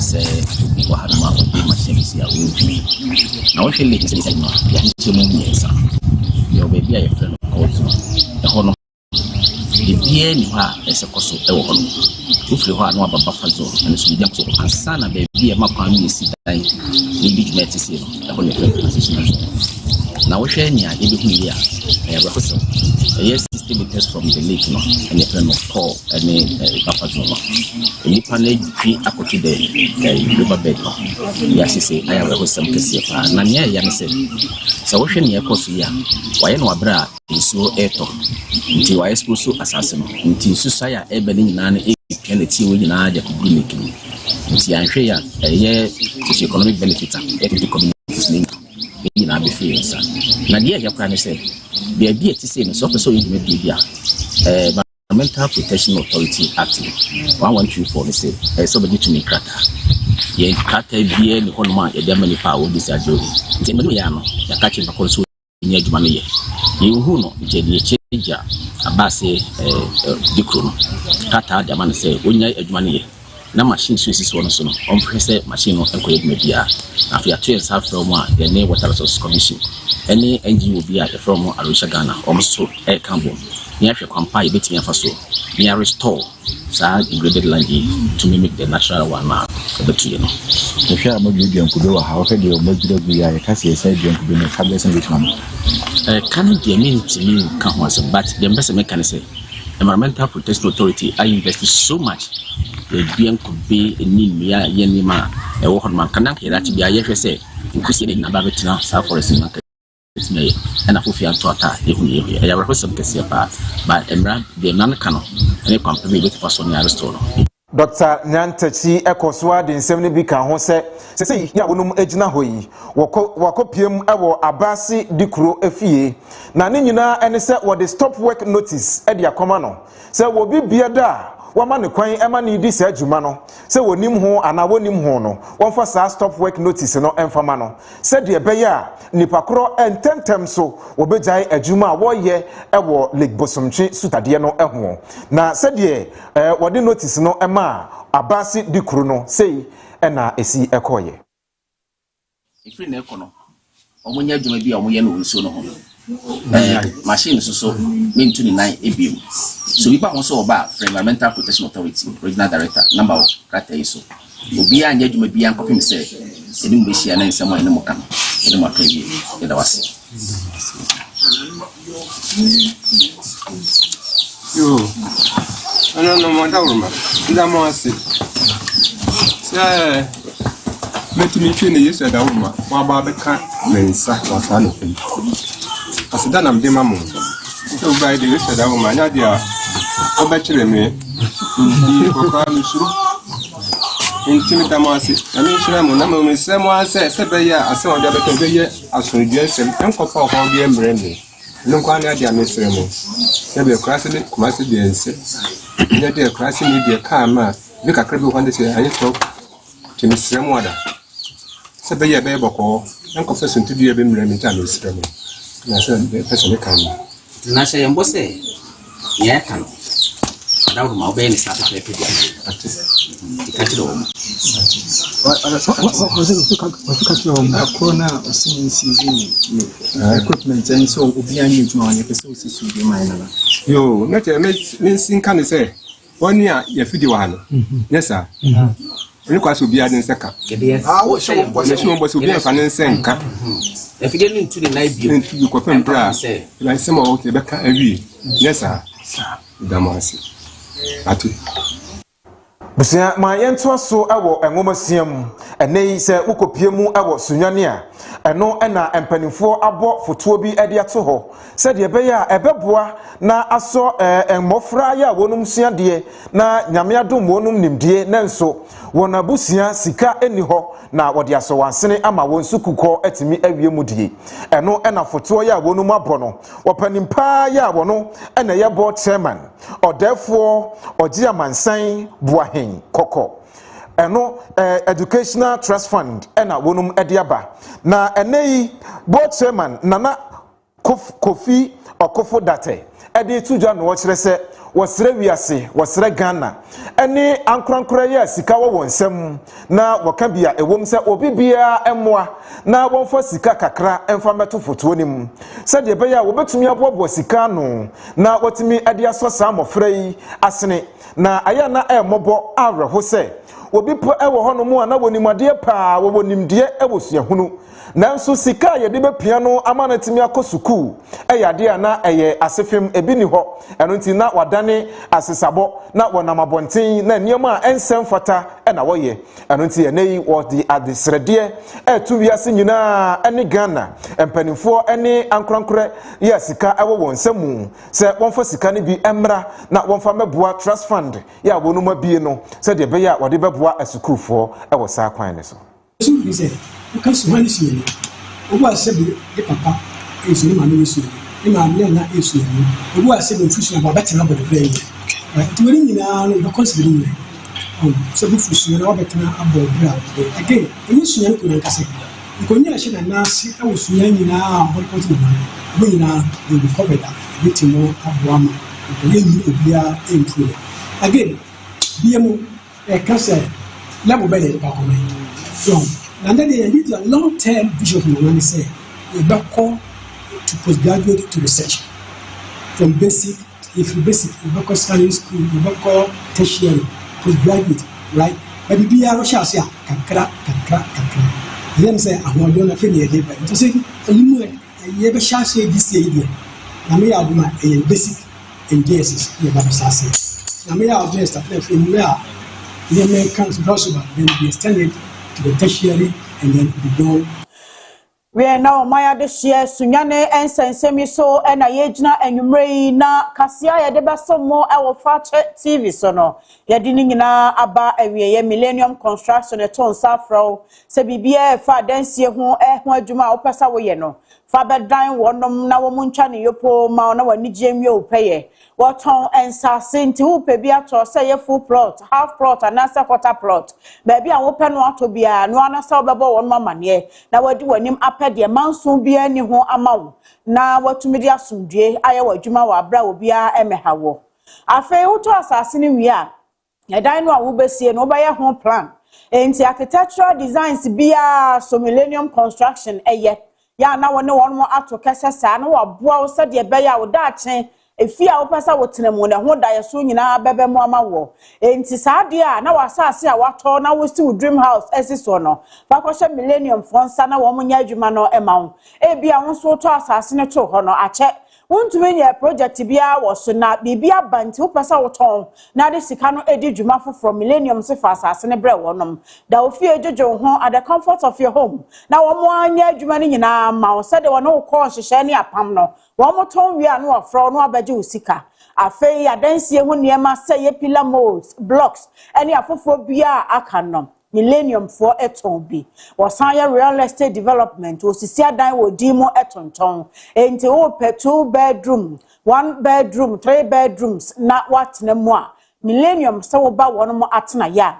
say ko ha ma ko machine sia we na wo hwe le se se no ya nche mu nyesa yo be bia ye friend ko so e ho no bia ni ha ese koso e wo ho no ufiri ho anu ababa fazo ene so bia koso ansana be bia makwa mi esi dan ni big net si no e ho ne transition na wo hwe nya e be hu yi a e ba koso e system test from the lake no ene friend of call ene bafazo no ni panel fi akoto de river bed no ya sisi aya we ho sam kese pa na nya ya ne se so wo hwe ne e koso ya wa ye no abra nsuo eto nti wa explosive assassin nti nsusa ya ebe ni nyina na ekele ti wo nyina aja kubru nekini nti anhwe ya eye economic benefit e communities ni nyina be free nsa na dia ya kwa ne se bia bia ti se no so person yima bia Environmental Protection Authority Act 1124 ne se so be to me krata ye krata bia ni honoma ya de mani pa wo bi sa jori nti me ya no ya ka chi bakon so ni adwuma no ye yehu no jeli echeja abase dikro no kata de man say onya adwuma no ye na machine so sisi wono so no on press machine no enkoye dwuma bia AFIA trains have from the ne Water Resources Commission any NGO bia from Arusha Ghana so e kambo ni ahwe kwampa ye betimi afa so ni restore sa degraded land to mimic the natural one but you know the share of you could do how can you make the we are cast a side and could be no fabulous and which one can't be a mean to me come once but the best mechanism environmental protection authority I invested so much the BM could be in Nimia Yenima a woman can not hear that to be a yes say increasing in Abavetina South Forest in market and a Fufia to attack even I represent Cassia but Emra the non canon and a company with for Sonia Restore. Dr. Nyantachi ekoswa de nsem bi kan ho se ya wonum agina hoyi wakopiem ewo abasi dikuro afie na ne nyina ene se wo de stop work notice e de akoma no se wo bi biada wama ne kwan ema ne di se adwuma no se wonim ho ana wonim ho no wonfa sa stop work notice no emfama no se de beya nipakro ententem so wobejai adwuma wo ye ewo Lake Bosomtwe sutade no eho na se de wode notice no ema abasi dikuru no sei ena esi ekoye ifri na ekono omunya adwuma bi omuye no nso no ho machine so mean 29 ebiem so we pass over for environmental protection authority regional director number of krata iso obi anya adwuma bi an kopim say edim be hia na nsemo ene moka edim akabi eda wase yo no madawruma nda mo ase say metimi twe ne yesu adawruma wa ba be ka mensa wa sa no pem asida na mde mamu so by the yesu adawruma nya dia obachire me ko ka misuru intimi tamasi ami shira mo na mo semo ase sebe ya ase o da be to ye asonjue sem enkofa o kwa bi emre me nkwa na dia mesere mo sebe krasi le kumasi de ense nya dia krasi ni dia ka ma bi kakra bi kwande se ayi to timi semo ada sebe ya be boko enkofa suntu dia be emre me ta mesere mo na se be pese le kan na se yembo se ye kan dawo ma obe ni sa ta pe dia ikachiro corona equipment and so obian you to on person so so be mine na yo na te me sin kan say one ya ya fidi wa no yes sir ni kwa so bia den seka wo so bo so bia fa nen senka e fidi ni ntu de na bio ntu ko pem bra la sema o ke beka awi yes sir damasi atu Busia ma yento so ewo enwomasiam enei se ukopiemu ewo sunwane a eno ena empanimfo abo fotuo bi ede ato ho se de beya ebeboa na aso emmofra ya wonum suade na nyame adom wonum nimdie na nso wona busia sika eni ho na wode aso wansene ama won sukuko atimi awie mudie eno ena fotuo ya wonum abono wopanimpa ya wono ena ye board chairman odefo ogia mansan buahen koko eno educational trust fund ena wonum ediaba na enei board chairman nana kofi okofo date edi tujwa no wochere se wasre wiase wasre Ghana eni ankrankra ya sika wo wonsem na woka bia ewom se obibia emwa na wonfo sika kakra emfa meto foto nim se de be ya wo betumi abobo sika no na wotimi ade aso sa mofra yi asene na aya na emobo awreho se obi po ewo hono mu na wonimade pa wo wonimde ewo suahunu nanso sika ye de bepia no amana timi akosuku eyade na eye asefem ebi ni ho eno nti na wadane asesabo na wonamabonten na nioma ensem fata na woye eno nti enei wo di adesrede etu wiase nyina ene Ghana empanimfo ene ankrankre ya sika ewo wonsemu se wonfa sika ne bi emra na wonfa meboa trust fund ya wonuma bie no se de beya wode beboa asukufo ewo sa kwan ne so because when is you obo asebi de papa esu ni mama esu ni mama na esu ni obo asebi fusu na baba tena bodo play right to win nyina no consider ni so bu fusu na baba tena abo bra again when su nyana ko na kase ko nya shi na nasi e su nyina ho ko ti na bo nyina do be covered bit more abo ama ko yen obia improve again biemu e kase level be ba ko me so and then they need a long-term vision from when they say we back to postgraduate to research from basic if you basic you back secondary school you back tertiary postgraduate right but the beer shall kakra. Them say, I want to finish it. To say, you ever shall say this idea. I may have my basic and basis, you have say. I may have just a play from where the Americans possible, then be extended to the tertiary and then be done. We are now Maya this year, Sunyane and Sensemi so and Ayejna and Umre na Kasia Deba some more our Fatcher TV sono. Yadinina Aba a Millennium Construction a ton safro, Sebibia fa densia who Juma opasa wayeno. Faber dine one na womunchani yopo mauna when Nijemio paye. What on and Sassin to Pebia to say a full plot, half plot, and answer quarter plot. Baby, I open one to be a no answer babo on mamma ye. Now what do him up at the man soon be any home amount. Now what to media soon, dear, I will Juma wa bra will be a emehawo. I fail to assassinate we are. A dino will be seen over your home plan. And the architectural designs be a so millennium construction a ye. Ya now no one more out to Cassasa, no a bow said the bear with that chain. AFIA opasa wotenemu na ho da yeso nyina bebe mu amawo enti saadia na wasase a wato na wo still dream house esiso no fakoshe millennium fonsa na wo munya adwuma no emawo bia wo so to asase ne to ho no ache wontume nya project bia wo so na bibia banti opasa woton na de sika no edi dwuma foforo millennium se fa asase ne bre wonom da ofie jojo ho at the comfort of your home na wo mu anya adwuma ne nyina ma wo se de wo no ko hyehyɛ ne apam no Womoton we are no afro no abaji usika. Afei adansie ho niema say ye pillar molds, blocks, any afofo bia akanom. Millennium for eton bi. Wasanya real estate development osisi adan wo dimo etonton. Enti wo pe 2 bedroom, 1 bedroom, 3 bedrooms na what ne mo a. Millennium se wo ba wono mo atena ya.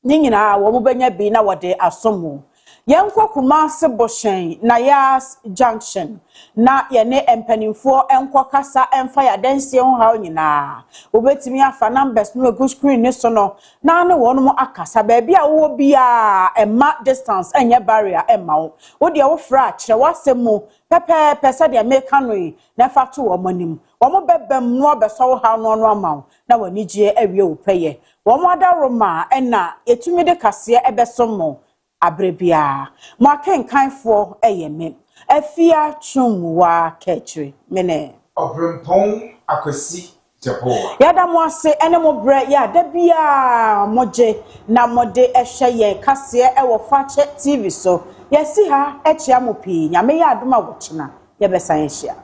Nyina wo mo benya bi na wode asomo. Yankwa Kumasi Boshen na Yas Junction na yene empanimfo enkwa kasa emfa ya densie ho hawo nyina obetimi afa numbers no egu screen ne so no na ne wono mo akasa ba bia wo bia emma distance enye barrier emma wo de wo fra kire wasemu pepe pesa de make no na fa to wo manim wo mo bebem no obeso wo hawo no ama na wani gie awie wo peye wo mo adaroma na etumi de kase ebesomo Abrebia, Marken kind for AFIA Chumwa Kaakyire Mene Obrempong Akwesi Japo. Yada mwase enemo bre ya debia moje na mode ehye kase ewo Fatcher TV so yesi ha echia mopi nyame ya adoma wochina ye besan ehia